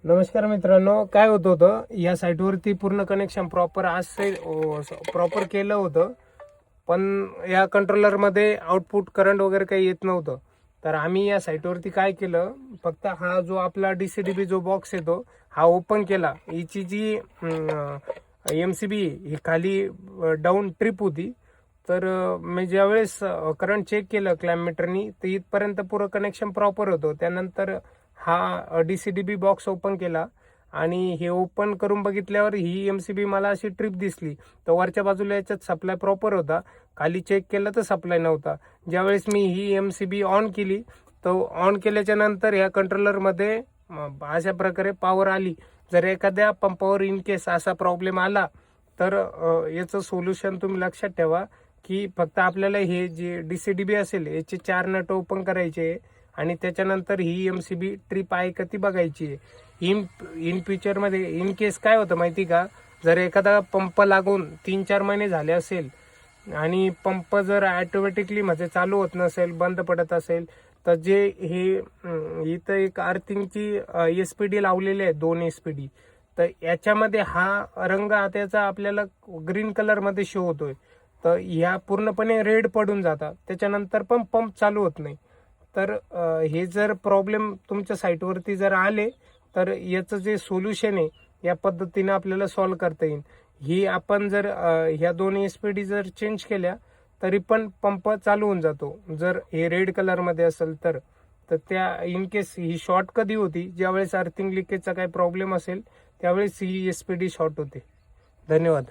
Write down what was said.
नमस्कार मित्रांनो, काय होतं या साईटवरती पूर्ण कनेक्शन प्रॉपर प्रॉपर केलं होतं, पण या कंट्रोलरमध्ये आउटपुट करंट वगैरे काही येत नव्हतं. तर आम्ही या साईटवरती काय केलं, फक्त हा जो आपला DCDB जो बॉक्स येतो हा ओपन केला. हिची जी MCB ही खाली डाऊन ट्रिप होती. तर मी ज्यावेळेस करंट चेक केलं क्लॅममीटरनी तर इथपर्यंत पुरं कनेक्शन प्रॉपर होतं. त्यानंतर हा DCDB बॉक्स ओपन केला आणि हे ओपन करून बघितल्यावर ही MCB मला अशी ट्रिप दिसली. तर वरच्या बाजूला याच्यात सप्लाय प्रॉपर होता, खाली चेक केलं तर सप्लाय नव्हता. ज्यावेळेस मी ही MCB ऑन केली तर ऑन केल्याच्या नंतर ह्या कंट्रोलरमध्ये अशा प्रकारे पॉवर आली. जर एखाद्या पंपावर इन केस असा प्रॉब्लेम आला तर याचं सोल्युशन तुम्ही लक्षात ठेवा की फक्त आपल्याला हे जे DCDB असेल याचे 4 नट ओपन करायचे आणि त्याच्यानंतर ही MCB ट्रिप आहे का ती बघायची आहे. इन फ्युचरमध्ये इन केस काय होतं माहिती का, जर एखादा पंप लागून 3-4 महिने झाले असेल आणि पंप जर ऑटोमॅटिकली म्हणजे चालू होत नसेल, बंद पडत असेल, तर जे हे इथं एक अर्थिंगची SPD लावलेली आहे, 2 SPD. तर याच्यामध्ये हा रंग त्याचा आपल्याला ग्रीन कलरमध्ये शो होतोय. तर ह्या पूर्णपणे रेड पडून जातात, त्याच्यानंतर पण पंप चालू होत नाही. तर हे जर प्रॉब्लेम तुमच्या साईटवरती जर आले तर याचं जे सोल्युशन आहे या पद्धतीने आपल्याला सॉल्व्ह करता येईल. ही आपण जर ह्या 2 SPD जर चेंज केल्या तरी पण पंप चालू होऊन जातो, जर हे रेड कलरमध्ये असेल तर. तर त्या इन केस ही शॉर्ट कधी होती, ज्यावेळेस अर्थिंग लिकेजचा काही प्रॉब्लेम असेल त्यावेळेस ही SPD शॉर्ट होते. धन्यवाद.